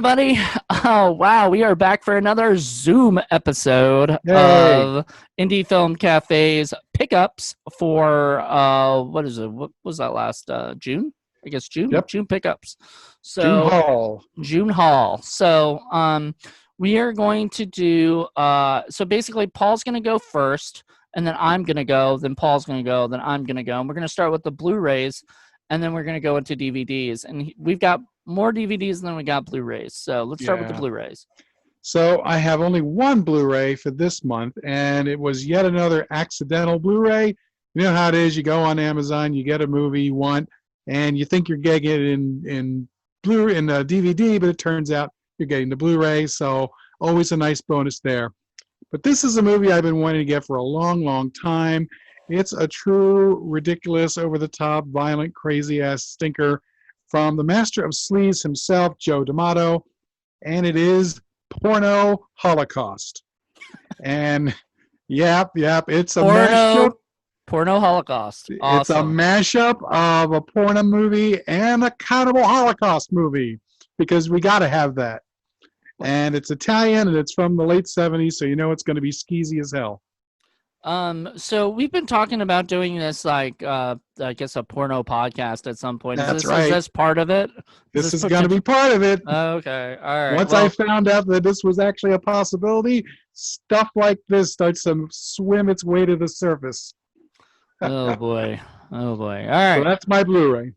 everybody. Oh, wow. We are back for another Zoom episode Yay. of Indie Film Cafe's pickups for, what is it? What was that last, June? I guess June? Yep. June pickups. June So, Hall. June Hall. So, we are going to do, so basically Paul's going to go first, and then I'm going to go, then Paul's going to go, then I'm going to go. And we're going to start with the Blu-rays, and then we're going to go into DVDs. And we've got more DVDs than we got Blu-rays. So let's start with the Yeah. Blu-rays. So I have only one Blu-ray for this month, and it was yet another accidental Blu-ray. You know how it is. You go on Amazon, you get a movie you want, and you think you're getting it in DVD, but it turns out you're getting the Blu-ray. So always a nice bonus there. But this is a movie I've been wanting to get for a long, long time. It's a true, ridiculous, over-the-top, violent, crazy-ass stinker from the master of sleaze himself, Joe D'Amato, and it is Porno Holocaust. And yep, it's a mashup. Porno Holocaust. Awesome. It's a mashup of a porno movie and a cannibal Holocaust movie, because we got to have that. And it's Italian, and it's from the late 70s, so you know it's going to be skeezy as hell. So we've been talking about doing this, like, I guess a porno podcast at some point. That's right. Is this part of it? This is going to be part of it. Okay, all right. Once I found out that this was actually a possibility, stuff like this starts to swim its way to the surface. Oh boy. All right. So that's my Blu-ray.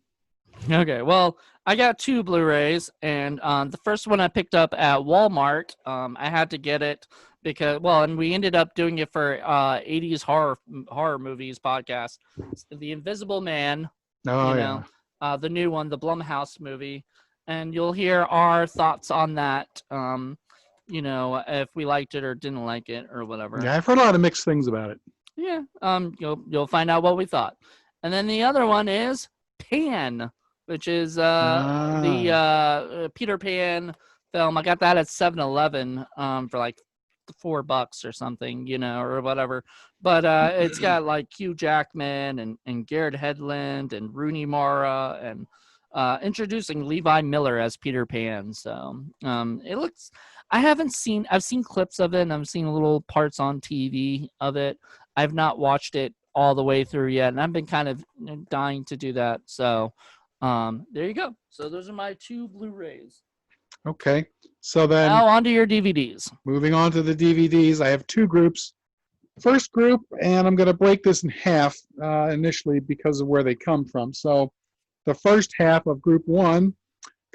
Okay, well, I got two Blu-rays, and the first one I picked up at Walmart. I had to get it because, well, and we ended up doing it for 80s horror movies podcast. The Invisible Man, the new one, the Blumhouse movie, and you'll hear our thoughts on that. If we liked it or didn't like it or whatever. Yeah, I've heard a lot of mixed things about it. Yeah, you'll find out what we thought. And then the other one is Pan, which is the Peter Pan film. I got that at 7-Eleven for like $4 or something, or whatever. But it's got like Hugh Jackman and Garrett Hedlund and Rooney Mara and introducing Levi Miller as Peter Pan. So it looks. I've seen clips of it, and I've seen little parts on TV of it. I've not watched it all the way through yet, and I've been kind of dying to do that. So there you go. So those are my two Blu-rays. Okay. So then now on to your DVDs. Moving on to the DVDs, I have two groups. First group, and I'm going to break this in half initially because of where they come from. So the first half of group one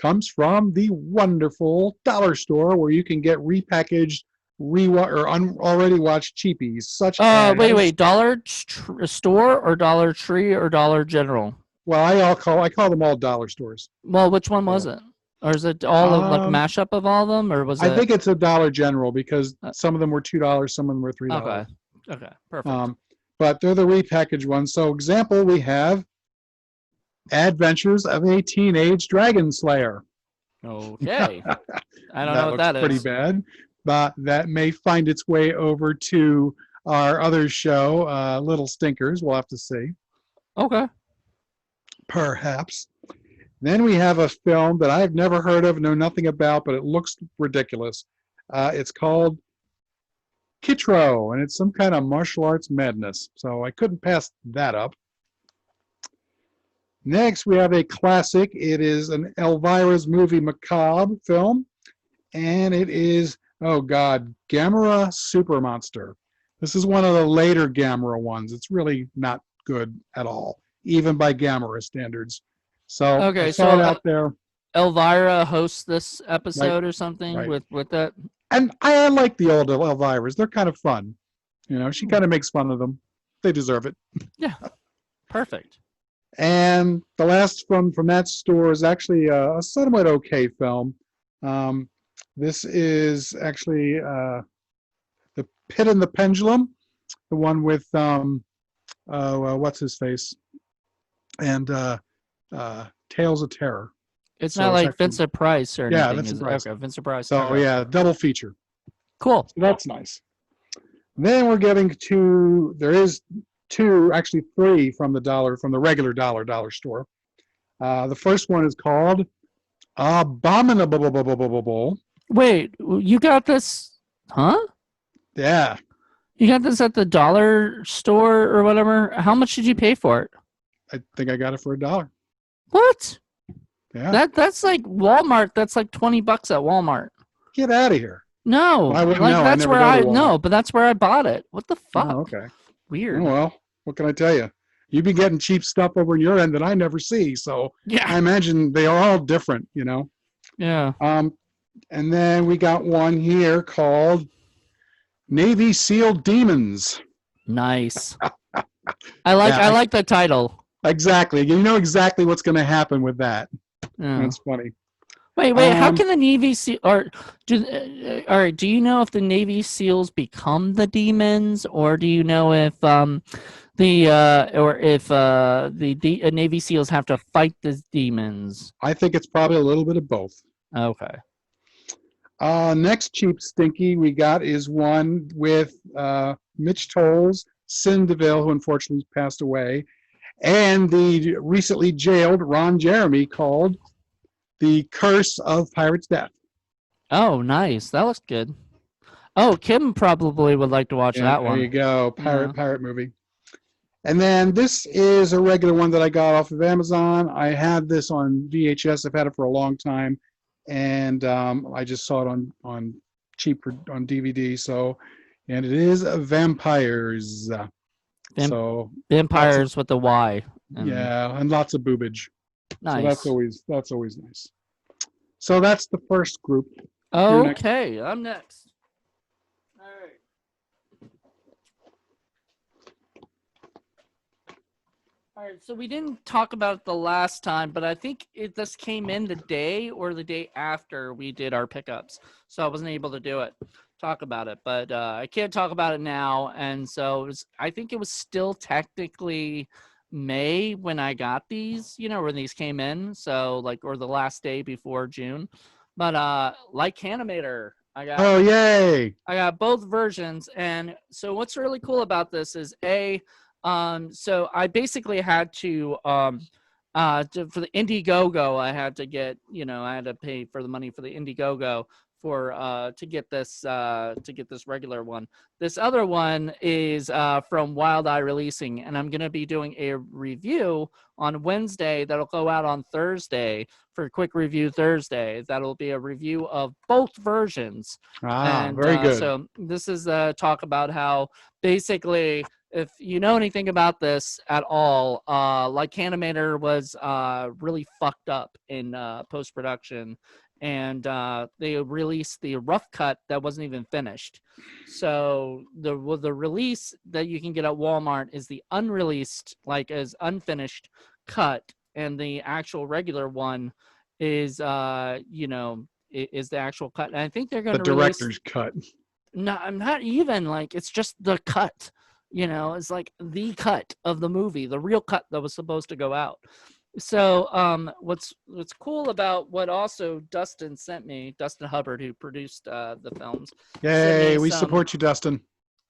comes from the wonderful dollar store, where you can get repackaged, already watched cheapies, such as... Wait, Dollar Store or Dollar Tree or Dollar General? Well, I call them all dollar stores. Well, which one was it? Or is it all of like mashup of all of them, or was it? I think it's a Dollar General, because some of them were $2, some of them were $3. Okay, perfect. But they're the repackaged ones. So, example, we have Adventures of a Teenage Dragon Slayer. Okay, I don't know what that is. Pretty bad, but that may find its way over to our other show, Little Stinkers. We'll have to see. Okay. Perhaps. Then we have a film that I've never heard of, know nothing about, but it looks ridiculous. It's called Kitro, and it's some kind of martial arts madness. So I couldn't pass that up. Next, we have a classic. It is an Elvira's Movie Macabre film, and it is, Gamera Super Monster. This is one of the later Gamera ones. It's really not good at all, even by Gamera standards. So okay, I saw it out there. Elvira hosts this episode or something with that. And I like the old Elviras. They're kind of fun. She kind of makes fun of them. They deserve it. Yeah, perfect. And the last from that store is actually a somewhat okay film. This is actually The Pit and the Pendulum, the one with what's his face, and Tales of Terror. It's not like Vincent Price or anything. Yeah, Vincent Price. Okay, Vincent Price. So yeah, double feature. Cool. So that's nice. Then we're getting to, there is two, actually three from the regular dollar store. The first one is called Abominable. Wait, you got this? Huh? Yeah, You got this at the dollar store or whatever? How much did you pay for it? I think I got it for $1. What? Yeah, That's like Walmart. That's like $20 at Walmart. get out of here. No, Well, I wouldn't like know. I that's never where go to I Walmart. no, but that's where I bought it. What the fuck? Oh, okay. Oh, Weird. well, what can I tell you? You've been getting cheap stuff over in your end that I never see. So Yeah. I imagine they are all different, Yeah. And then we got one here called Navy SEAL Demons. Nice. I like the title. Exactly. You know exactly what's going to happen with that. Yeah. That's funny. Wait. How can the Navy SEAL do you know if the Navy SEALs become the demons, or do you know if Navy SEALs have to fight the demons? I think it's probably a little bit of both. Okay. Next cheap stinky we got is one with Mitch Tolles, Sin DeVille, who unfortunately passed away, and the recently jailed Ron Jeremy, called The Curse of Pirate's Death. Oh, nice. That looks good. Oh, Kim probably would like to watch that one. There you go. Pirate movie. And then this is a regular one that I got off of Amazon. I had this on VHS. I've had it for a long time. And I just saw it on cheap on DVD. So, and it is Vampires. Vampires with the Y. And lots of boobage. Nice. So that's always nice. So that's the first group. Okay, I'm next. All right. All right, so we didn't talk about it the last time, but I think this came in the day or the day after we did our pickups, so I wasn't able to talk about it. But I can't talk about it now, and so I think it was still technically May when I got these, when these came in, so or the last day before June. But like Animator, yay! I got both versions, and so what's really cool about this is so I basically had to for the Indiegogo, I had to get, I had to pay for the money for the Indiegogo to get this regular one. This other one is from Wild Eye Releasing, and I'm gonna be doing a review on Wednesday that'll go out on Thursday for Quick Review Thursday. That'll be a review of both versions. Very good. So this is talk about how basically, if you know anything about this at all, like Animator was really fucked up in post-production, and they released the rough cut that wasn't even finished. So the release that you can get at Walmart is the unreleased, as unfinished cut, and the actual regular one is is the actual cut. And I think they're going to release the director's cut. No, I'm not even it's just the cut. It's like the cut of the movie, the real cut that was supposed to go out. So what's cool about what also Dustin sent me, Dustin Hubbard, who produced the films. Yay, we support you, Dustin.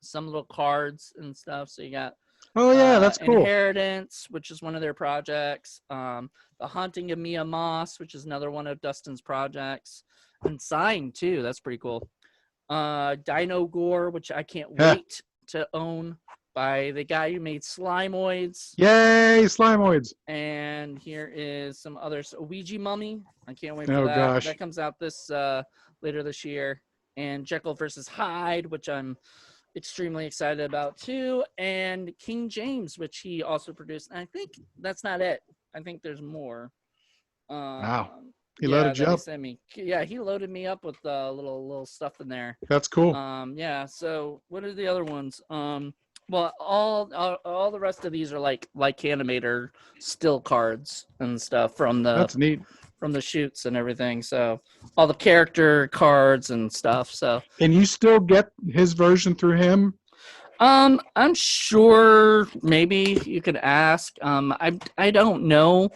Some little cards and stuff. So you got that's cool. Inheritance, which is one of their projects. The Haunting of Mia Moss, which is another one of Dustin's projects. And Sign too, that's pretty cool. Dino Gore, which I can't wait to own, by the guy who made Slimoids. Yay, Slimoids. And here is some others. Ouija Mummy. I can't wait for that. Gosh. That comes out later this year. And Jekyll versus Hyde, which I'm extremely excited about too. And King James, which he also produced. And I think that's not it. I think there's more. Wow. He loaded you up. He loaded me up with little stuff in there. That's cool. So what are the other ones? Well, all the rest of these are like Animator still cards and stuff from the that's neat, from the shoots and everything. So all the character cards and stuff. So and you still get his version through him? I'm sure maybe you could ask. I don't know.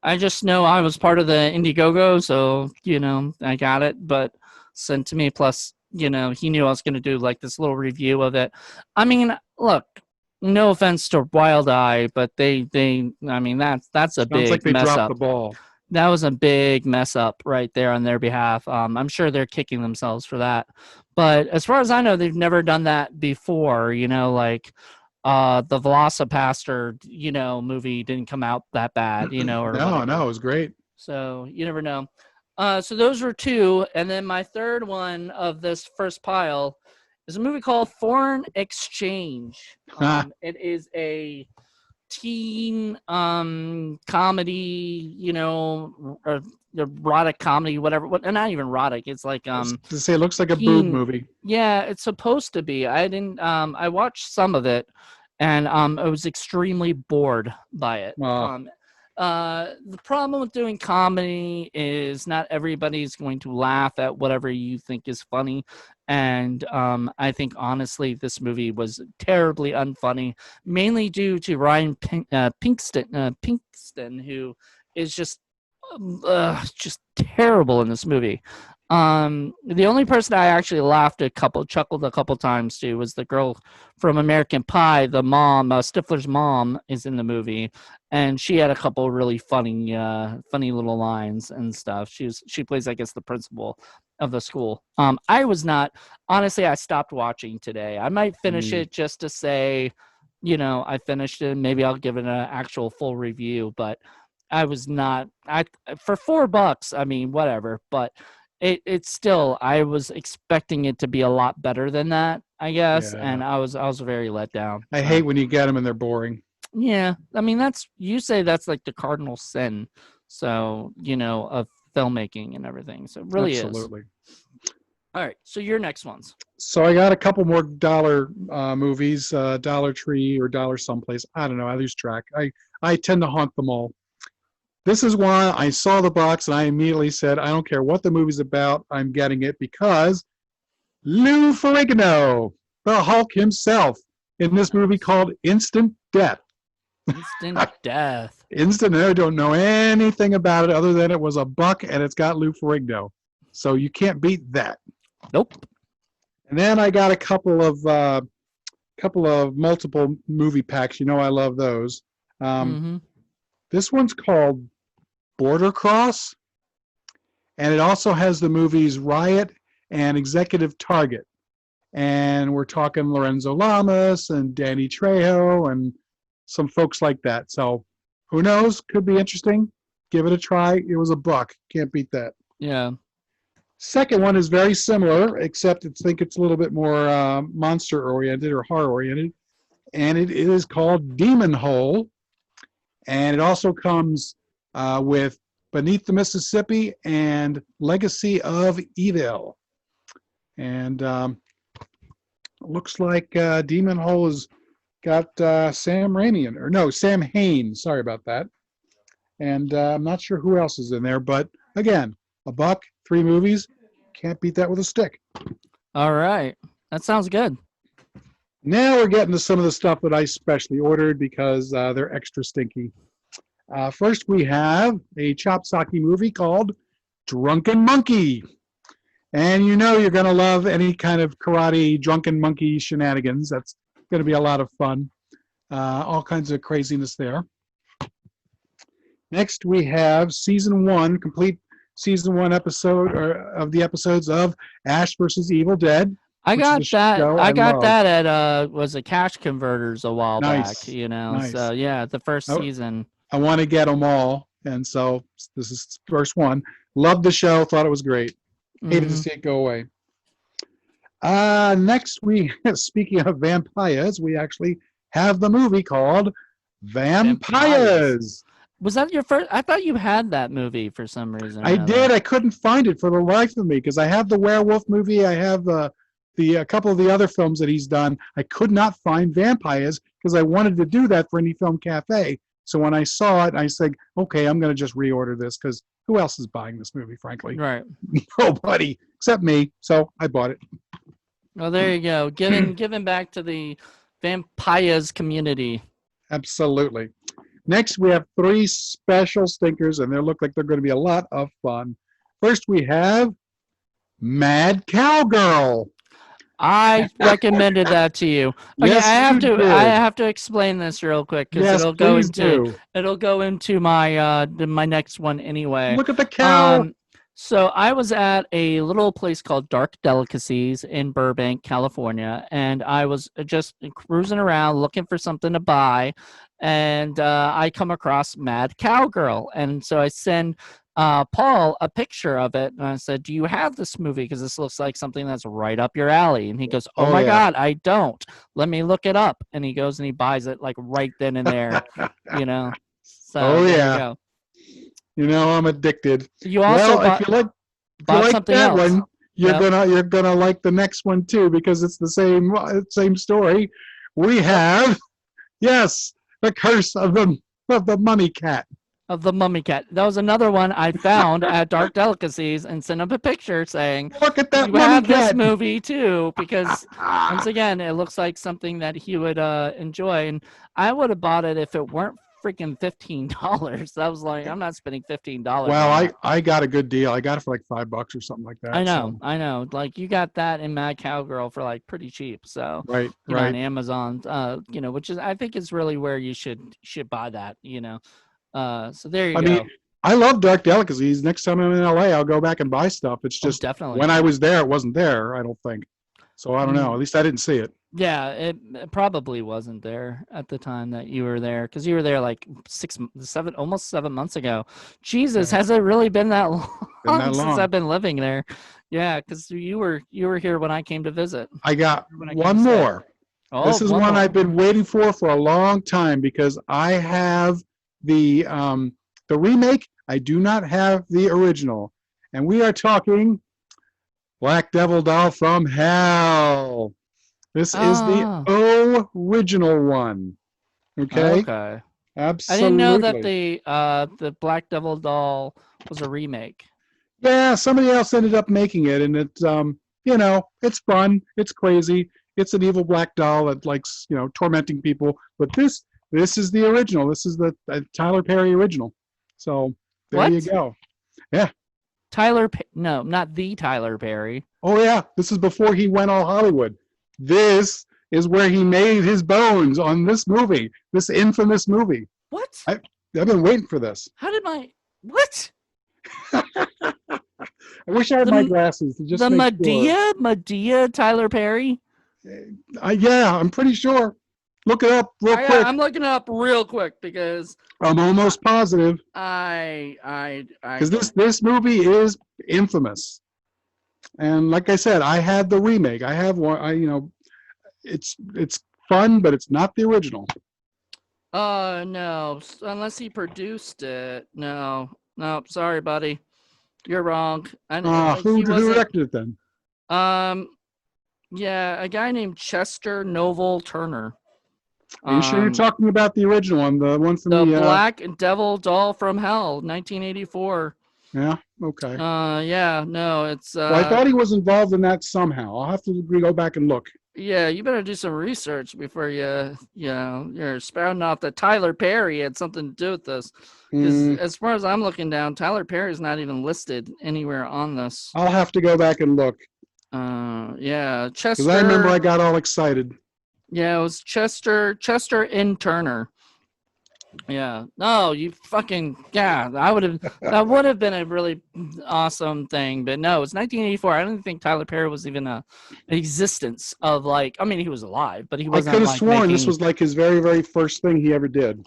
I just know I was part of the Indiegogo, so I got it, but sent to me. Plus, he knew I was going to do this little review of it. I mean, look, no offense to Wild Eye, but they I mean, that's a big Sounds like they mess dropped up. the ball. That was a big mess up right there on their behalf. I'm sure they're kicking themselves for that. But as far as I know, they've never done that before. Like the Velocipaster, movie didn't come out that bad, or No, whatever. no, it was great. So you never know. So those were two, and then my third one of this first pile is a movie called Foreign Exchange. It is a teen comedy, or erotic comedy, whatever. Not even erotic. It's like To say, it looks like a boob teen. movie. Yeah, it's supposed to be. I didn't. I watched some of it, and I was extremely bored by it. The problem with doing comedy is not everybody's going to laugh at whatever you think is funny. And I think, honestly, this movie was terribly unfunny, mainly due to Ryan Pinkston, who is just terrible in this movie. The only person I actually chuckled a couple times to was the girl from American Pie. The mom, Stifler's mom, is in the movie, and she had a couple really funny little lines and stuff. She plays, I guess, the principal of the school. I was not, honestly, I stopped watching today. I might finish it just to say, I finished it. Maybe I'll give it an actual full review, but I was not. For $4, I mean, whatever, but. It's still, I was expecting it to be a lot better than that, I guess, and I was very let down. I hate when you get them and they're boring. Yeah, I mean, you say that's like the cardinal sin, so of filmmaking and everything. So it really Absolutely. is. All right, so your next ones. So I got a couple more dollar movies, Dollar Tree or Dollar Someplace. I don't know. I lose track. I tend to haunt them all. This is why I saw the box and I immediately said, I don't care what the movie's about, I'm getting it, because Lou Ferrigno, the Hulk himself, in this movie called Instant Death. Instant Death. Instant, I don't know anything about it other than it was a buck and it's got Lou Ferrigno. So you can't beat that. Nope. And then I got a couple of multiple movie packs. I love those. This one's called Border Cross, and it also has the movies Riot and Executive Target. And we're talking Lorenzo Lamas and Danny Trejo and some folks like that. So who knows? Could be interesting. Give it a try. It was a buck. Can't beat that. Yeah. Second one is very similar, except I think it's a little bit more monster-oriented or horror-oriented. And it is called Demon Hole. And it also comes with Beneath the Mississippi and Legacy of Evil. And looks like Demon Hole has got Sam Hain. Sorry about that. And I'm not sure who else is in there. But again, a buck, 3 movies. Can't beat that with a stick. All right. That sounds good. Now we're getting to some of the stuff that I specially ordered because they're extra stinky. First, we have a Chopsaki movie called Drunken Monkey. And you're going to love any kind of karate drunken monkey shenanigans. That's going to be a lot of fun. All kinds of craziness there. Next, we have complete season 1 episode of the episodes of Ash versus Evil Dead. I got that at was a Cash Converters a while back, Nice. So yeah, the first season. I want to get them all, and so this is the first one. Loved the show, thought it was great. Hated to see it go away. Next, speaking of vampires, we actually have the movie called Vampires. Was that your first? I thought you had that movie for some reason. I did. I couldn't find it for the life of me because I have the werewolf movie. I have a couple of the other films that he's done. I could not find Vampires because I wanted to do that for Indie Film Cafe. So when I saw it, I said, okay, I'm going to just reorder this because who else is buying this movie, frankly? Right. Nobody except me. So I bought it. Well, there you go. Giving back to the Vampires community. Absolutely. Next, we have 3 special stinkers, and they look like they're going to be a lot of fun. First, we have Mad Cowgirl. I recommended that to you. Okay, Yes, you did. I have to explain this real quick because Yes, please do. it'll go into my next one anyway. Look at the cow. So I was at a little place called Dark Delicacies in Burbank, California, and I was just cruising around looking for something to buy, and I come across Mad Cowgirl, and so I send Paul a picture of it, and I said, "Do you have this movie? Because this looks like something that's right up your alley." And he goes, "Oh, Oh, my yeah. God, I don't. Let me look it up." And he goes and he buys it like right then and there, you know. So Oh, there yeah. you go. You know, I'm addicted. You also Well, if you like something that else. one, you're gonna like the next one too, because it's the same story. We have, yes, the curse of the mummy cat. Of the mummy cat. That was another one I found at Dark Delicacies and sent him a picture saying, Look at that "You mummy have this cat." movie too," because once again, it looks like something that he would enjoy, and I would have bought it if it weren't freaking $15. I was like, I'm not spending $15. Well, I got a good deal. I got it for like $5 or something like that. I know, so. I know. Like you got that in Mad Cowgirl for like pretty cheap. So Right, you know, right. on Amazon, which is I think is really where you should buy that, So there you I go. mean, I love Dark Delicacies. Next time I'm in LA, I'll go back and buy stuff. It's just definitely. when I was there, it wasn't there, I don't think. So I don't know. At least I didn't see it. Yeah, it probably wasn't there at the time that you were there, because you were there like almost 7 months ago. Jesus, Yeah. has it really been that long, Been that since long. I've been living there? Yeah, because you were here when I came to visit. I got When I came one to stay. more. Oh, This is one more. I've been waiting for a long time, because I have the remake. I do not have the original, and we are talking Black Devil Doll from Hell. This is the original one. Okay. Okay. Absolutely. I didn't know that the Black Devil doll was a remake. Yeah, somebody else ended up making it, and it's it's fun, it's crazy, it's an evil black doll that likes tormenting people. But this is the original. This is the Tyler Perry original. So there you go. Yeah. No, not the Tyler Perry. Oh yeah, this is before he went all Hollywood. This is where he made his bones on this movie, this infamous movie. What? I've been waiting for this. How did what? I wish I had my glasses to just the make sure. Medea Tyler Perry. Yeah, I'm pretty sure. Look it up real quick. I'm looking it up real quick because I'm almost positive. Because this movie is infamous, and like I said, I had the remake. I have one. It's fun, but it's not the original. No, unless he produced it. No, sorry, buddy, you're wrong. Who directed it then? Yeah, a guy named Chester Novel Turner. Are you sure you're talking about the original one, the one from the Black Devil Doll from Hell, 1984? Yeah. Okay. Yeah. No, it's. Well, I thought he was involved in that somehow. I'll have to go back and look. Yeah, you better do some research before you're spouting off that Tyler Perry had something to do with this. Because as far as I'm looking down, Tyler Perry's not even listed anywhere on this. I'll have to go back and look. Yeah, Chester. Because I remember I got all excited. Yeah, it was Chester N. Turner. Yeah. No, you fucking that would have been a really awesome thing, but no, it's 1984. I don't think Tyler Perry was even an existence of he was alive, but he wasn't. I could have sworn this was like his very, very first thing he ever did.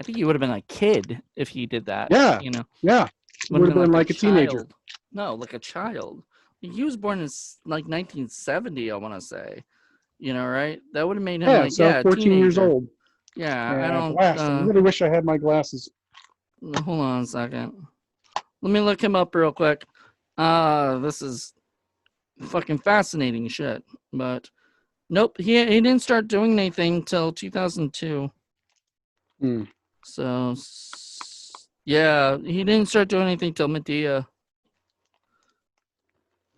I think he would have been a kid if he did that. Yeah. Yeah. Would have been like a teenager. No, like a child. He was born in 1970, I want to say. Right? That would have made him 14 years old. Yeah, I don't. I really wish I had my glasses. Hold on a second. Let me look him up real quick. This is fucking fascinating shit. But nope, he didn't start doing anything till 2002. So yeah, he didn't start doing anything till Medea.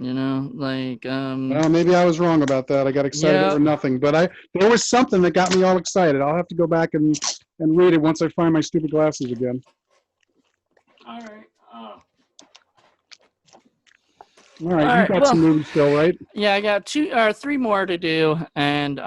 Well, maybe I was wrong about that. I got excited over nothing, but there was something that got me all excited. I'll have to go back and read it once I find my stupid glasses again. All right. All right, All you right, got well, some movies still, right? yeah, I got two or three more to do, and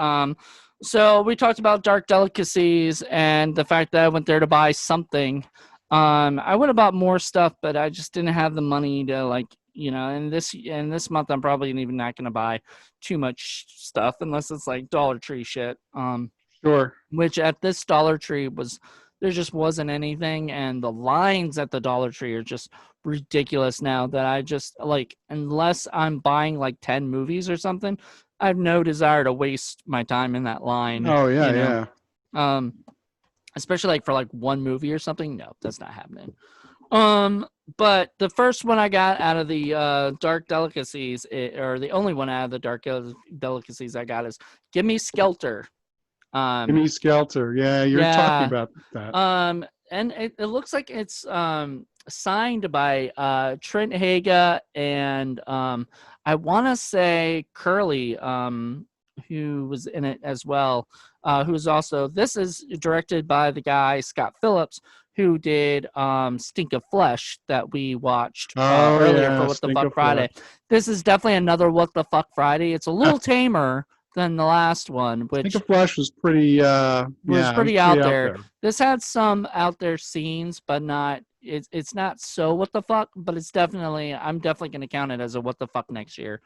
so we talked about Dark Delicacies and the fact that I went there to buy something. I would have bought more stuff, but I just didn't have the money to and this month I'm probably even not gonna buy too much stuff unless it's like Dollar Tree shit. Sure. Which at this Dollar Tree there just wasn't anything, and the lines at the Dollar Tree are just ridiculous now that I just like, unless I'm buying like 10 movies or something, I have no desire to waste my time in that line, Oh yeah, you know. yeah. Um especially like for like one movie or something. No, that's not happening. But the first one I got out of the Dark Delicacies, or the only one out of the Dark Delicacies I got, is Gimme Skelter. Gimme Skelter. Yeah, you're talking Yeah. about that. And it looks like it's signed by Trent Haga and I want to say Curly, who was in it as well. Who's also, this is directed by the guy Scott Phillips, who did Stink of Flesh that we watched Oh earlier yeah, for What the Stink Fuck of Flesh. Friday. This is definitely another What the Fuck Friday. It's a little tamer than the last one, which Stink of Flesh was pretty. was Yeah, it was pretty pretty out out there. there. This had some out there scenes, but not. It's not so what the fuck, but it's definitely. I'm definitely going to count it as a what the fuck next year.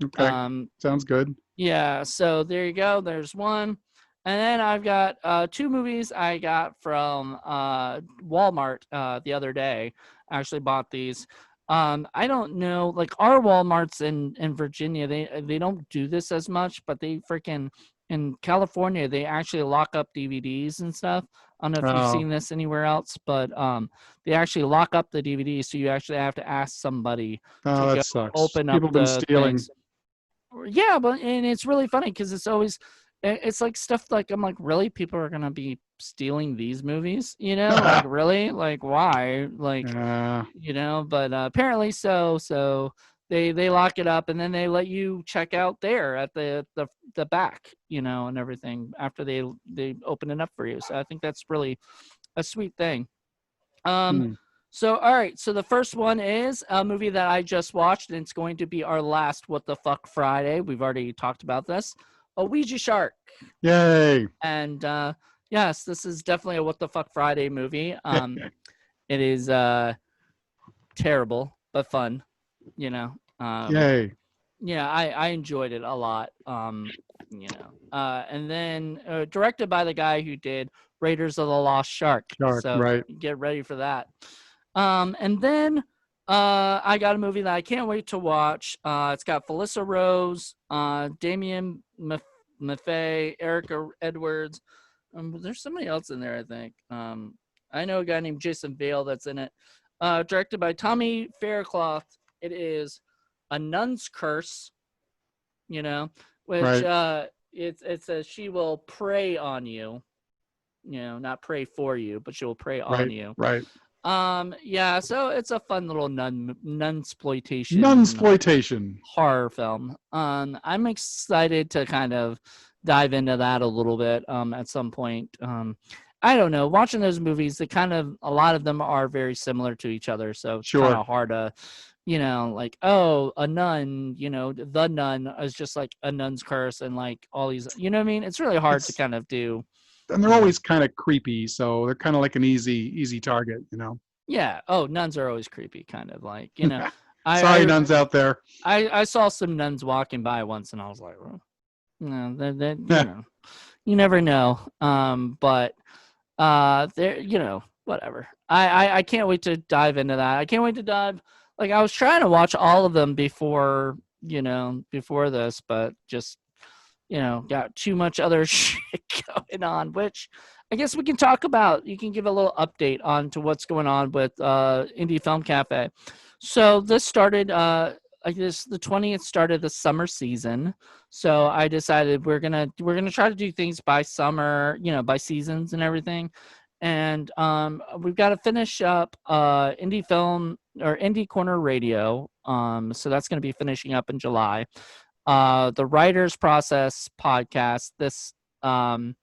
Okay, sounds good. Yeah. So there you go. There's one, and then I've got two movies I got from Walmart the other day. I actually bought these. I don't know, like our Walmarts in Virginia, they don't do this as much, but they freaking in California they actually lock up DVDs and stuff. I don't know if you've Oh, seen this anywhere else, but they actually lock up the DVDs, so you actually have to ask somebody to that go sucks. open up People have been the stealing. things. Yeah, but and it's really funny because it's always it's like stuff like I'm like, really, people are gonna be stealing these movies, like really, like why, like Uh, but apparently so they lock it up and then they let you check out there at the back, and everything after they open it up for you. So I think that's really a sweet thing. um hmm. so all right, so the first one is a movie that I just watched, and it's going to be our last What the Fuck Friday. We've already talked about this. A Ouija Shark. Yay! And yes, this is definitely a What the Fuck Friday movie. It is terrible but fun, you know. Yay! Yeah, I enjoyed it a lot. And then directed by the guy who did Raiders of the Lost Shark. Shark, So right? get ready for that. And then I got a movie that I can't wait to watch. It's got Felissa Rose, Damien Maffei, Erica Edwards. There's somebody else in there, I think. I know a guy named Jason Vale that's in it. Directed by Tommy Faircloth. It is A Nun's Curse, which Right. it says she will prey on you, not pray for you, but she will prey on Right. you. Right. Yeah, so it's a fun little nunsploitation Nunsploitation. horror film. I'm excited to kind of dive into that a little bit at some point. I don't know, watching those movies, a lot of them are very similar to each other, so it's kind Sure. of hard to like, oh, a nun, the nun is just like A Nun's Curse and like all these, what I mean? It's really hard to kind of do. And they're always kind of creepy, so they're kind of like an easy target, Yeah. Oh, nuns are always creepy, kind of like, Sorry, nuns out there. I saw some nuns walking by once and I was like, well, that Yeah. you never know. But they're, whatever. I can't wait to dive into that. I can't wait to dive. Like, I was trying to watch all of them before this, but just, got too much other shit going on, which I guess we can talk about. You can give a little update on to what's going on with Indie Film Cafe. So this started, I guess the 20th started the summer season. So I decided we're gonna try to do things by summer, by seasons and everything. And we've got to finish up Indie Film or Indie Corner Radio. So that's going to be finishing up in July. The Writers Process podcast this next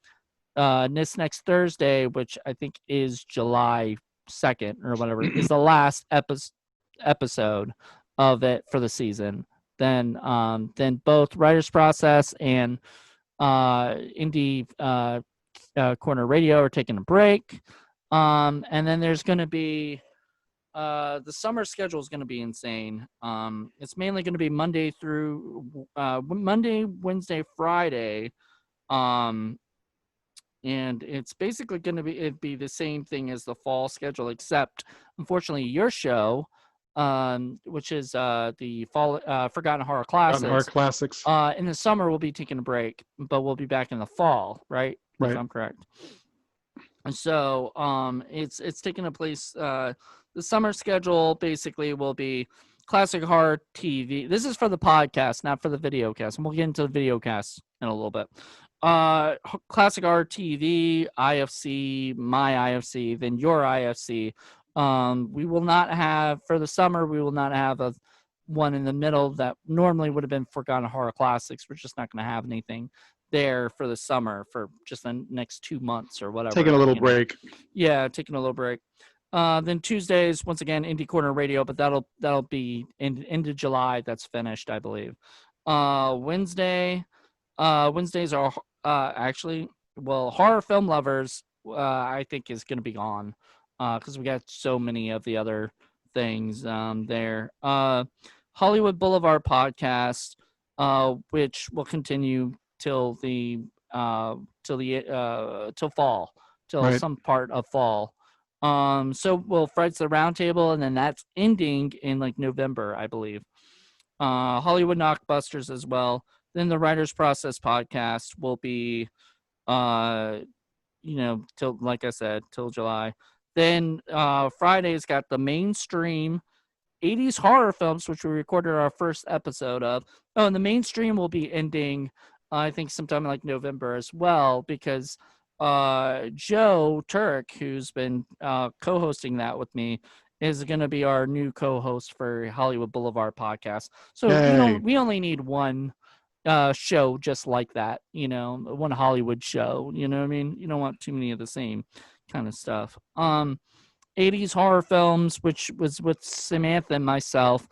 Thursday, which I think is July 2nd or whatever, is the last episode. of it for the season. Then both Writers Process and Indie Corner Radio are taking a break. And then there's going to be the summer schedule is going to be insane. It's mainly going to be Monday, Wednesday, Friday. And it's basically going to be the same thing as the fall schedule, except unfortunately your show, which is the fall Forgotten Horror Classics. Forgotten Horror Classics. In the summer we'll be taking a break, but we'll be back in the fall, right? Right. If I'm correct. And so it's taking a place. The summer schedule basically will be Classic Horror TV. This is for the podcast, not for the video cast. And we'll get into the video cast in a little bit. Classic Horror TV, IFC, my IFC, then your IFC. We will not have, for the summer, we will not have a one in the middle that normally would have been Forgotten Horror Classics. We're just not going to have anything there for the summer for just the next 2 months or whatever. Taking a little break. Yeah, taking a little break. Then Tuesdays, once again, Indie Corner Radio, but that'll be into July. That's finished, I believe. Wednesdays are actually, well, Horror Film Lovers, I think is going to be gone because we got so many of the other things there. Hollywood Boulevard podcast, which will continue till fall, till Right. some part of fall. So we'll Fred's the Roundtable, and then that's ending in like November, I believe. Hollywood Knockbusters as well. Then the Writers Process podcast will be, till, like I said, till July. Then Friday's got the mainstream 80s horror films, which we recorded our first episode of. Oh, and the mainstream will be ending, I think, sometime in like November as well, because Joe Turk, who's been co-hosting that with me, is going to be our new co-host for Hollywood Boulevard podcast. So we only need one show just like that, one Hollywood show, you know what I mean? You don't want too many of the same kind of stuff. 80s horror films, which was with Samantha and myself,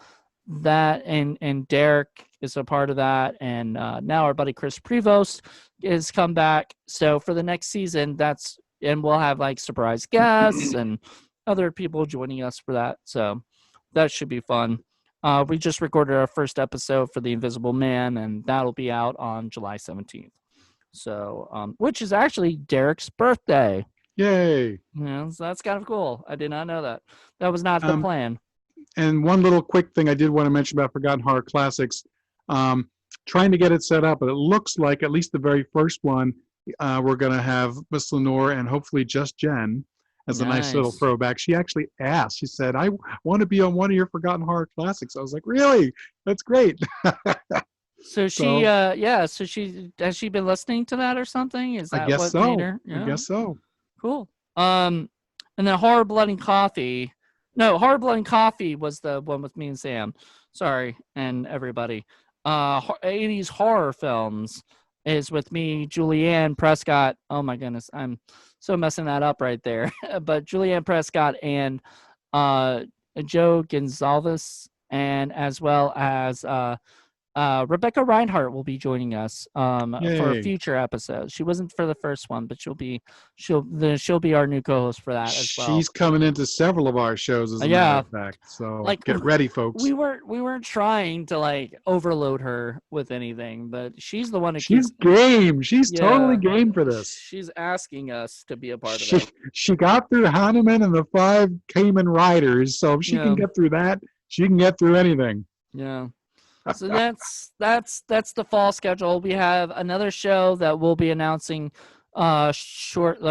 that and Derek is a part of that, and now our buddy Chris Prevost is come back. So for the next season, and we'll have like surprise guests and other people joining us for that. So that should be fun. We just recorded our first episode for The Invisible Man, and that'll be out on July 17th. So, which is actually Derek's birthday. Yay. So that's kind of cool. I did not know that. That was not the plan. And one little quick thing I did want to mention about Forgotten Horror Classics, trying to get it set up, but it looks like at least the very first one, we're going to have Miss Lenore and hopefully just Jen as a nice little throwback. She actually asked, she said, I want to be on one of your Forgotten Horror Classics. I was like, really? That's great. So she, so has she been listening to that or something? Is that I guess what so. made her? Yeah. I guess so. Cool. And then Horror, Blood, and Coffee. No, Horror, Blood, and Coffee was the one with me and Sam. Sorry, and everybody. 80s horror films is with me, Julianne Prescott. Oh my goodness, I'm so messing that up right there. But Julianne Prescott and Joe Gonzalez, and as well as Rebecca Reinhart will be joining us for a future episode. She wasn't for the first one, but she'll be our new co-host for that as well. She's coming into several of our shows, as a matter of fact. So get ready, folks. We weren't trying to like overload her with anything, but she's the one who she's game. She's totally game for this. She's asking us to be a part of it. She got through Hanuman and the 5 Cayman Riders, so if she can get through that, she can get through anything. Yeah. So that's the fall schedule. We have another show that we'll be announcing a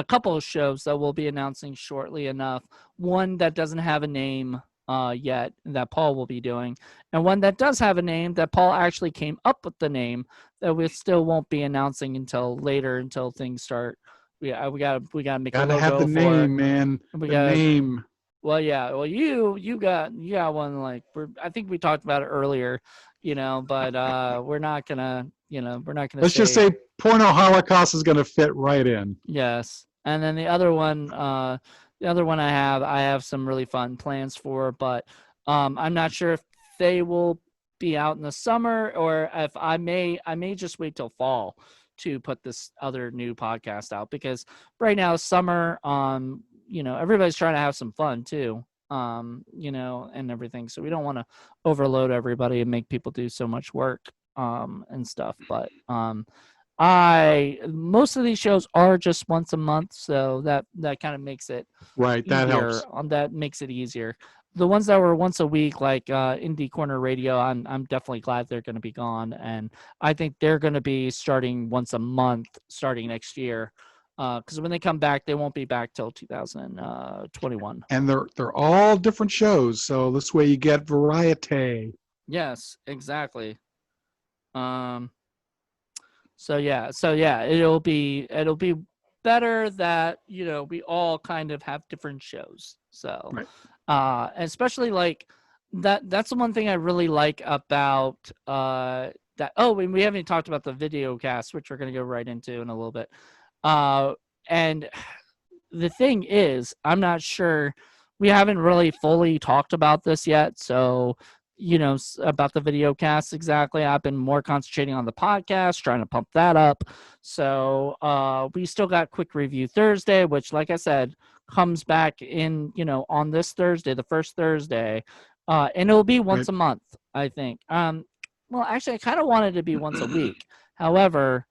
couple of shows that we'll be announcing shortly enough. One that doesn't have a name yet that Paul will be doing, and one that does have a name that Paul actually came up with the name that we still won't be announcing until later, until things start. We gotta make a logo have the name, man. Name. Well, yeah. Well, you got one like I think we talked about it earlier, but we're not gonna. Let's just say Porno Holocaust is gonna fit right in. Yes, and then the other one I have some really fun plans for, but I'm not sure if they will be out in the summer, or if I may just wait till fall to put this other new podcast out, because right now summer, everybody's trying to have some fun too, and everything. So we don't want to overload everybody and make people do so much work, and stuff. But most of these shows are just once a month, so that kind of makes it Right. That easier. helps. That makes it easier. The ones that were once a week, like Indie Corner Radio, I'm definitely glad they're going to be gone, and I think they're going to be starting once a month starting next year, because when they come back, they won't be back till 2021. And they're all different shows, so this way you get variety. Yes, exactly. So yeah, it'll be better that we all kind of have different shows. So, Right. especially like that's the one thing I really like about that. Oh, and we haven't even talked about the video cast, which we're gonna go right into in a little bit. And the thing is, I'm not sure. We haven't really fully talked about this yet, so about the video cast exactly. I've been more concentrating on the podcast, trying to pump that up. So we still got Quick Review Thursday, which, like I said, comes back in, on this Thursday, the first Thursday, and it'll be once a month, I think. Well, actually, I kind of wanted it to be once a week. However,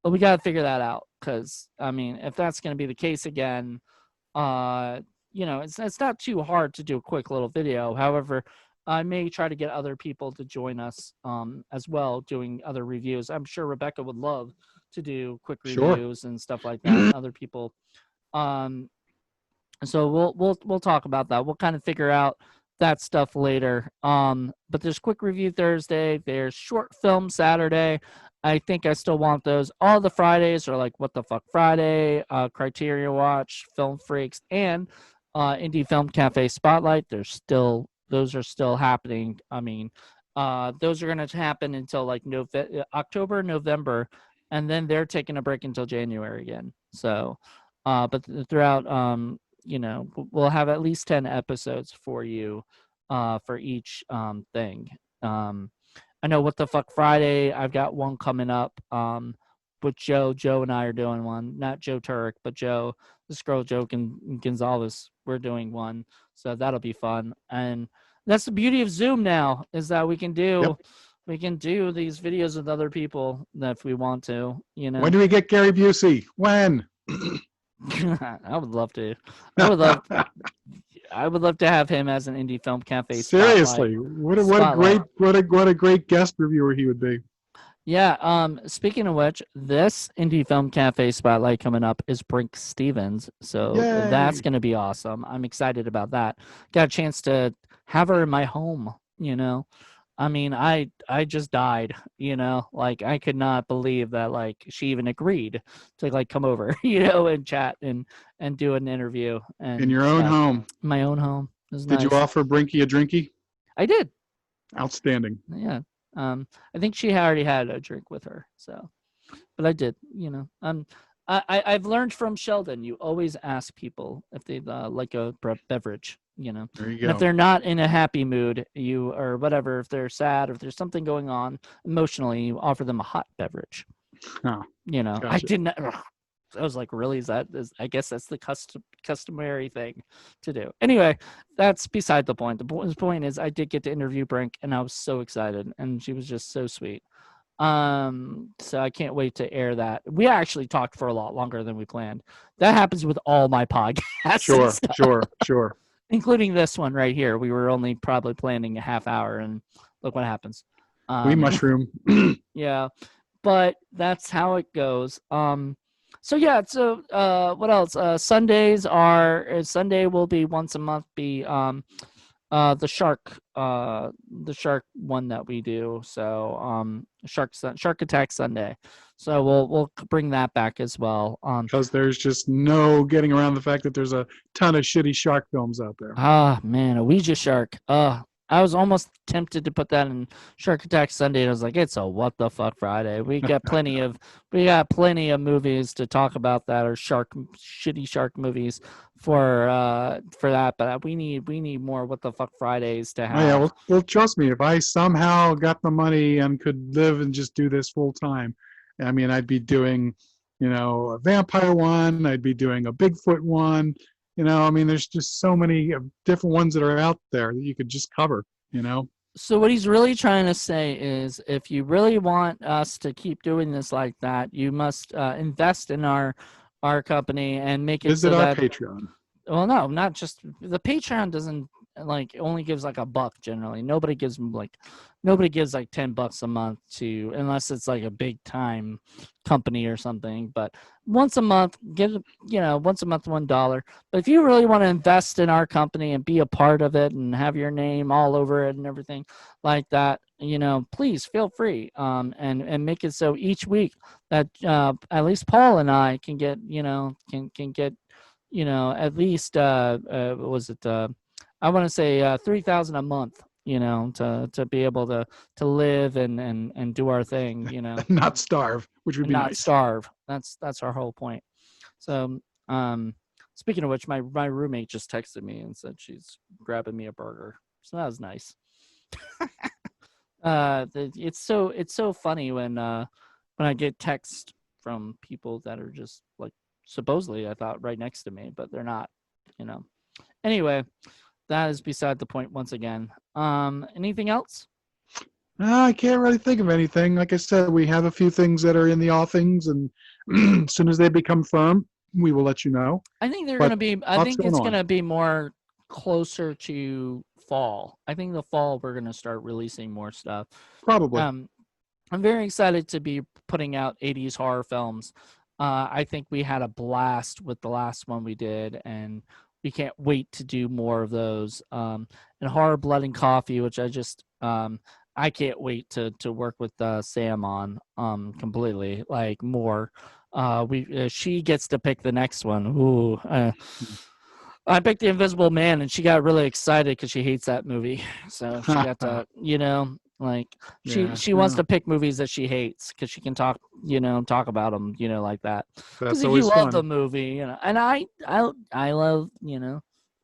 we got to figure that out, because, I mean, if that's going to be the case again, it's not too hard to do a quick little video. However, I may try to get other people to join us as well, doing other reviews. I'm sure Rebecca would love to do quick reviews and stuff like that. Other people. So we'll talk about that. We'll kind of figure out that stuff later. But there's Quick Review Thursday. There's Short Film Saturday. I think I still want those. All the Fridays are like What the Fuck Friday, Criteria Watch, Film Freaks, and Indie Film Cafe Spotlight. Those are still happening. I mean, those are going to happen until like October, November, and then they're taking a break until January again. So, but throughout, we'll have at least 10 episodes for you, for each thing. I know What the Fuck Friday, I've got one coming up with Joe. Joe and I are doing one. Not Joe Turek, but this girl Joe Gonzalez. We're doing one. So that'll be fun. And that's the beauty of Zoom now, is that we can do these videos with other people if we want to, When do we get Gary Busey? When? I would love to. I would love to have him as an Indie Film Cafe. Seriously, what a great guest reviewer he would be. Yeah. Speaking of which, this Indie Film Cafe Spotlight coming up is Brink Stevens, so that's going to be awesome. I'm excited about that. Got a chance to have her in my home. I mean, I just died. Like I could not believe that like she even agreed to like come over, and chat and do an interview. And in your own home. My own home. Did you offer Brinky a drinky? I did. Outstanding. Yeah. I think she already had a drink with her, so, but I did, I've learned from Sheldon, you always ask people if they like a beverage, There you go. And if they're not in a happy mood, or whatever, if they're sad, or if there's something going on emotionally, you offer them a hot beverage. Oh, gotcha. I didn't. I was like, really? I guess that's the customary thing to do. Anyway, that's beside the point. The point is I did get to interview Brink, and I was so excited, and she was just so sweet. So I can't wait to air that. We actually talked for a lot longer than we planned. That happens with all my podcasts. Sure. Including this one right here. We were only probably planning a half hour, and look what happens. We mushroom. Yeah, but that's how it goes. So what else? Sunday will be once a month, be the shark one that we do. So Shark Attack Sunday. So we'll bring that back as well. Because there's just no getting around the fact that there's a ton of shitty shark films out there. Ah man, a Ouija shark. I was almost tempted to put that in Shark Attack Sunday, and I was like, "It's a what the fuck Friday." We got plenty of movies to talk about that are shitty shark movies for that. But we need more what the fuck Fridays to Oh yeah, have. well, trust me, if I somehow got the money and could live and just do this full time, I mean, I'd be doing, a vampire one, I'd be doing a Bigfoot one, I mean, there's just so many different ones that are out there that you could just cover. So what he's really trying to say is, if you really want us to keep doing this like that, you must invest in our company and make it Visit so our that. Patreon. Well, no, not just the Patreon doesn't only gives like $1 generally. Nobody gives like $10 a month to, unless it's like a big time company or something. But once a month, once a month $1. But if you really want to invest in our company and be a part of it and have your name all over it and everything like that, please feel free. And make it so each week that at least Paul and I can get can get at least what was it? I want to say 3,000 a month. To be able to live and do our thing. Not starve, which would And be not nice. starve. That's our whole point. So, speaking of which, my roommate just texted me and said she's grabbing me a burger. So that was nice. It's so funny when I get text from people that are just like supposedly I thought right next to me, but they're not. Anyway, that is beside the point once again. Anything else? I can't really think of anything. Like I said, we have a few things that are in the offings, and as soon as they become firm, we will let you know. I think they're But going to be. I lots think going it's on. going to be more closer to fall. I think the fall we're going to start releasing more stuff. Probably. I'm very excited to be putting out 80s horror films. I think we had a blast with the last one we did, and we can't wait to do more of those. And Horror, Blood, and Coffee, which I can't wait to work with Sam on completely, like more. She gets to pick the next one. Ooh, I picked The Invisible Man, and she got really excited because she hates that movie. So she got to, like she wants to pick movies that she hates because she can talk about them, like that. Because That's if you always love fun. the movie, and I love,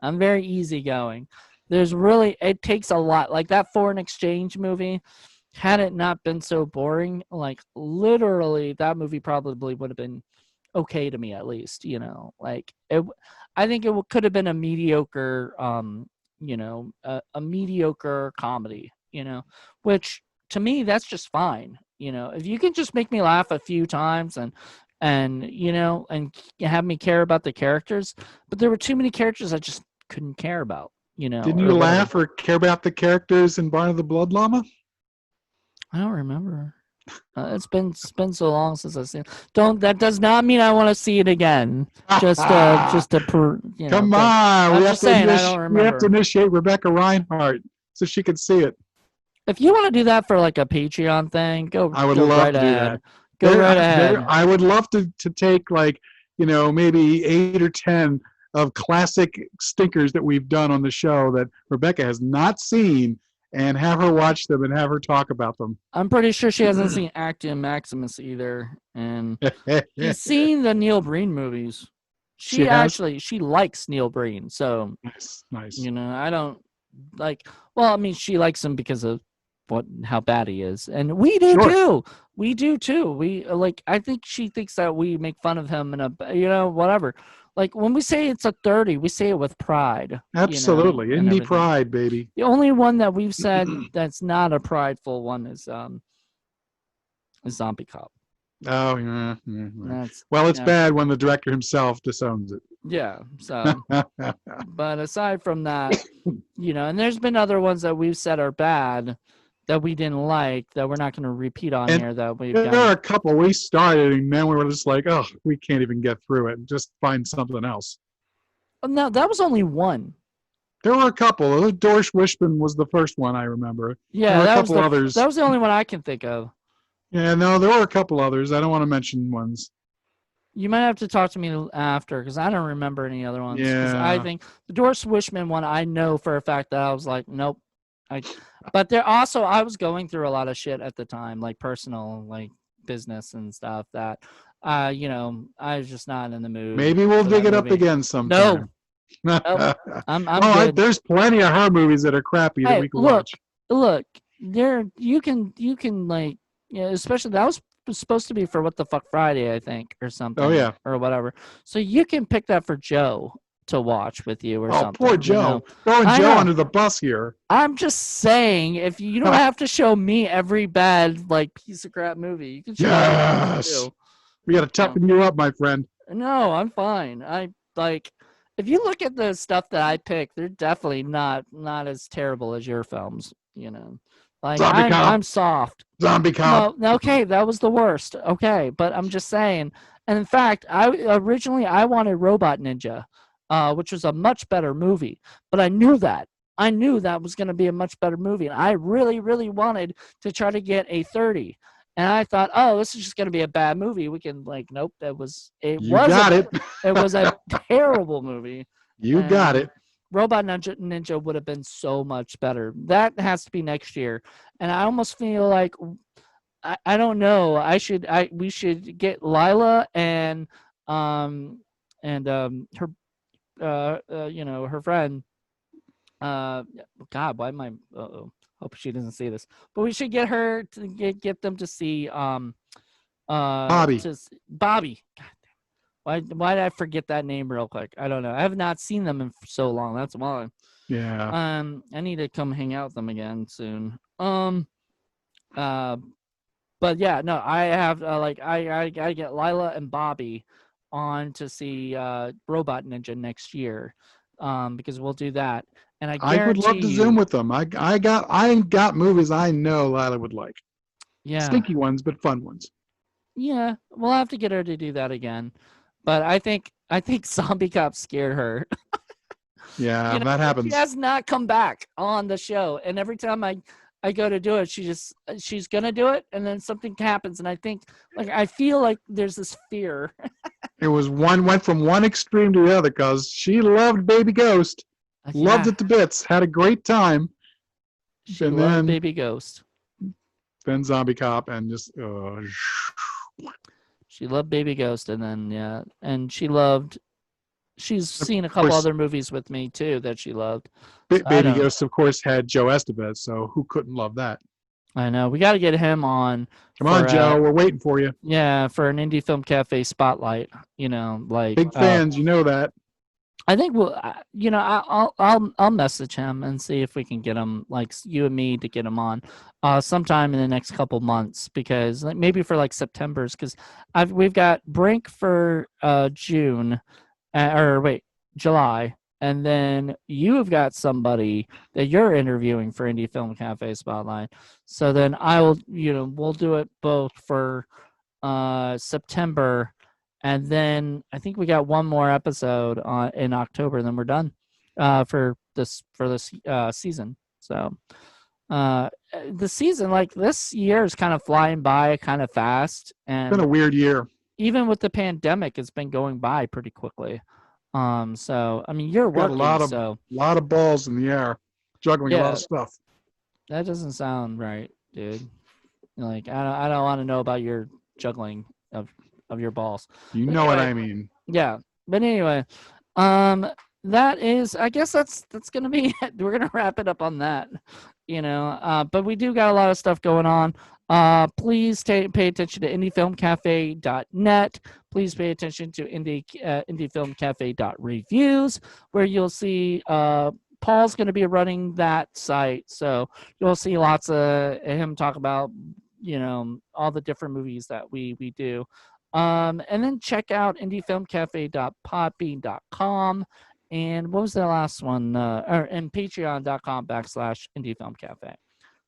I'm very easygoing. It takes a lot. Like that Foreign Exchange movie, had it not been so boring, like literally that movie probably would have been okay to me at least, like it. I think it could have been a mediocre, a mediocre comedy, which to me that's just fine. If you can just make me laugh a few times and have me care about the characters, but there were too many characters I just couldn't care about. Didn't Or you whatever. laugh or care about the characters in Barn of the Blood Llama? I don't remember. It's been so long since I've seen. That does not mean I want to see it again. Just to Come on, I'm just saying I don't remember. We have to initiate Rebecca Reinhardt so she could see it. If you want to do that for like a Patreon thing, I would love right to do ahead. that. Go right ahead. I would love to take like maybe 8 or 10 of classic stinkers that we've done on the show that Rebecca has not seen, and have her watch them and have her talk about them. I'm pretty sure she hasn't seen Actium Maximus either, and she's seen the Neil Breen movies. She likes Neil Breen, so nice. I don't like. Well, I mean, she likes him because of how bad he is, and we do too. We do too. We I think she thinks that we make fun of him and whatever. Like when we say it's a 30, we say it with pride. Absolutely, indie pride, baby. The only one that we've said that's not a prideful one is Zombie Cop. Oh yeah. Well, it's bad when the director himself disowns it. Yeah. So, but aside from that, and there's been other ones that we've said are bad that we didn't like that we're not going to repeat on here. That we've there are a couple we started and then we were just like, oh, we can't even get through it. Just find something else. No, that was only one. There were a couple. Doris Wishman was the first one I remember. Yeah, there were a couple others. That was the only one I can think of. Yeah, no, there were a couple others. I don't want to mention ones. You might have to talk to me after because I don't remember any other ones. Yeah. I think the Doris Wishman one, I know for a fact that I was like, nope, But there also, I was going through a lot of shit at the time, like personal, like business and stuff that, you know, I was just not in the mood. Maybe we'll for dig that it up movie. again sometime. Nope. I'm good. There's plenty of her movies that are crappy that Hey, we can watch. look, there you can like, you know, especially that was supposed to be for What the Fuck Friday, I think, or something. Oh, yeah. Or whatever. So you can pick that for Joe to watch with you or something. Poor Joe. You know? Throwing I Joe know. under the bus here. I'm just saying, if you don't have to show me every bad like piece of crap movie, you can show me too. We got to toughen you up, my friend. No, I'm fine. I like, if you look at the stuff that I pick, they're definitely not as terrible as your films. You know, like I'm soft. Zombie Cop. No, okay, that was the worst. Okay, but I'm just saying. And in fact, I wanted Robot Ninja, which was a much better movie. But I knew that was going to be a much better movie, and I really, really wanted to try to get a 30. And I thought, oh, this is just going to be a bad movie. We can nope. It was a terrible movie. You got it. Robot Ninja would have been so much better. That has to be next year. And I almost feel like, I don't know. We should get Lila and her you know, her friend. God, why am I? Hope she doesn't see this. But we should get her to get them to see Bobby. Bobby. God damn. Why did I forget that name real quick? I don't know. I have not seen them in so long. That's why. Yeah. I need to come hang out with them again soon. But yeah, no, I have I get Lila and Bobby on to see Robot Ninja next year, because we'll do that. And I would love to Zoom with them. I got movies I know Lila would like. Yeah, stinky ones, but fun ones. Yeah, we'll have to get her to do that again. But I think Zombie Cop scared her. Yeah, that happens. She has not come back on the show, and every time I go to do it, she's gonna do it, and then something happens, and I feel like there's this fear. It went from one extreme to the other because she loved Baby Ghost, loved it to bits, had a great time. She loved Baby Ghost. Then Zombie Cop, and just she loved Baby Ghost, and then and she's seen a couple other movies with me too that she loved. Baby Ghost, of course, had Joe Estevez, so who couldn't love that? I know. We got to get him on. Come on, Joe. We're waiting for you. Yeah, for an Indie Film Cafe spotlight. You know, like big fans. You know that. I think we'll. You know, I'll message him and see if we can get him, like you and me, to get him on, sometime in the next couple months, because maybe for September's, because we've got Brink for June, July. And then you've got somebody that you're interviewing for Indie Film Cafe Spotlight. So then we'll do it both for September, and then I think we got one more episode in October, and then we're done for this season. So the season, this year, is kind of flying by kind of fast, and it's been a weird year. Even with the pandemic, it's been going by pretty quickly. So I mean, you're working, a lot of balls in the air, juggling a lot of stuff. That doesn't sound right, dude. I don't want to know about your juggling of your balls. You know what I mean? Yeah, but anyway, that is, I guess that's gonna be it. We're gonna wrap it up on that, but we do got a lot of stuff going on. Please pay attention to indiefilmcafe.net. Please pay attention to indiefilmcafe.reviews, where you'll see Paul's going to be running that site. So you'll see lots of him talk about, all the different movies that we do. And then check out indiefilmcafe.podbean.com. And what was the last one? And patreon.com/indiefilmcafe.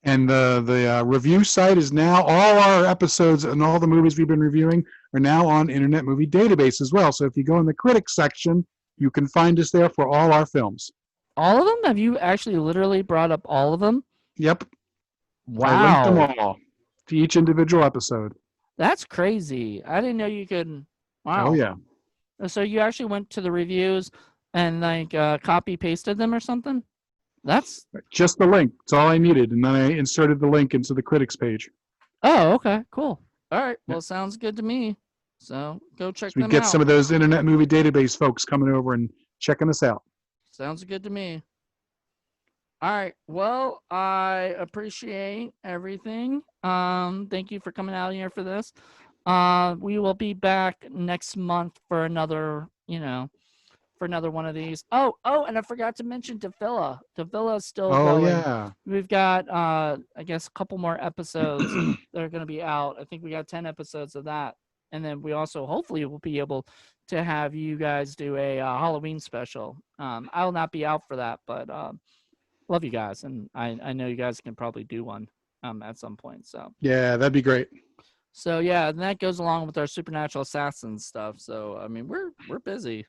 And the review site is now, all our episodes and all the movies we've been reviewing are now on Internet Movie Database as well. So if you go in the critics section, you can find us there for all our films. All of them? Have you actually literally brought up all of them? Yep. Wow. I linked them all to each individual episode. That's crazy. I didn't know you could. Wow. Oh, yeah. So you actually went to the reviews and copy pasted them or something? That's Just the link. That's all I needed. And then I inserted the link into the critics page. okay, cool. All right, Yeah. well, sounds good to me. So go check So we them get out. some of those Internet Movie Database folks coming over and checking us out. Sounds good to me. All right. Well, I appreciate everything. Thank you for coming out here for this. We will be back next month for another, for another one of these. Oh, and I forgot to mention Tefilla. Tefilla is still Oh, going. yeah. We've got, I guess, a couple more episodes that are going to be out. I think we got 10 episodes of that. And then we also hopefully will be able to have you guys do a Halloween special. I will not be out for that, but love you guys, and I know you guys can probably do one at some point. So Yeah, that'd be great. So yeah, and that goes along with our supernatural assassins stuff. So I mean, we're busy.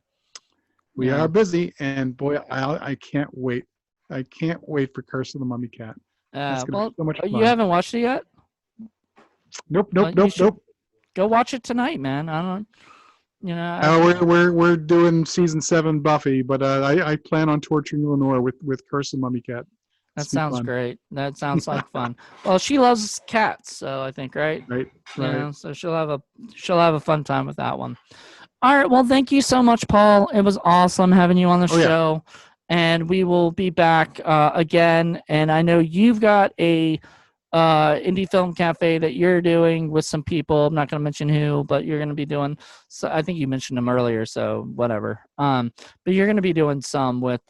We Yeah. are busy, and boy, I can't wait. I can't wait for Curse of the Mummy Cat. That's gonna Well, be so much fun. you haven't watched it yet? Nope. You should go watch it tonight, man. I don't. We're doing season 7 Buffy, but I plan on torturing Lenore with Curse of the Mummy Cat. That sounds great. That sounds like fun. Well, she loves cats, so I think, right? Right. So she'll have a fun time with that one. All right. Well, thank you so much, Paul. It was awesome having you on the show, and we will be back again. And I know you've got a indie film cafe that you're doing with some people. I'm not going to mention who, but you're going to be doing. So I think you mentioned them earlier, so whatever. But you're going to be doing some with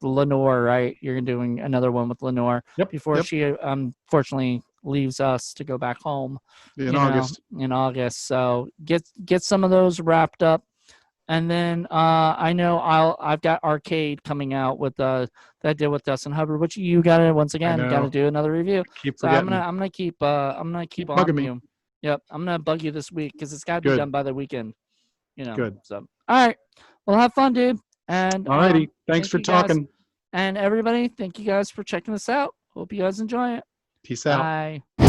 Lenore, right? You're doing another one with Lenore before she unfortunately leaves us to go back home in August. In August. So get some of those wrapped up. And then I know I've got Arcade coming out with that deal with Dustin Hubbard, which you got to once again got to do another review. So I'm gonna keep on you. Yep, I'm gonna bug you this week because it's got to be done by the weekend. Good. So all right, well have fun, dude. And all righty, thanks for talking. And everybody, thank you guys for checking this out. Hope you guys enjoy it. Peace out. Bye.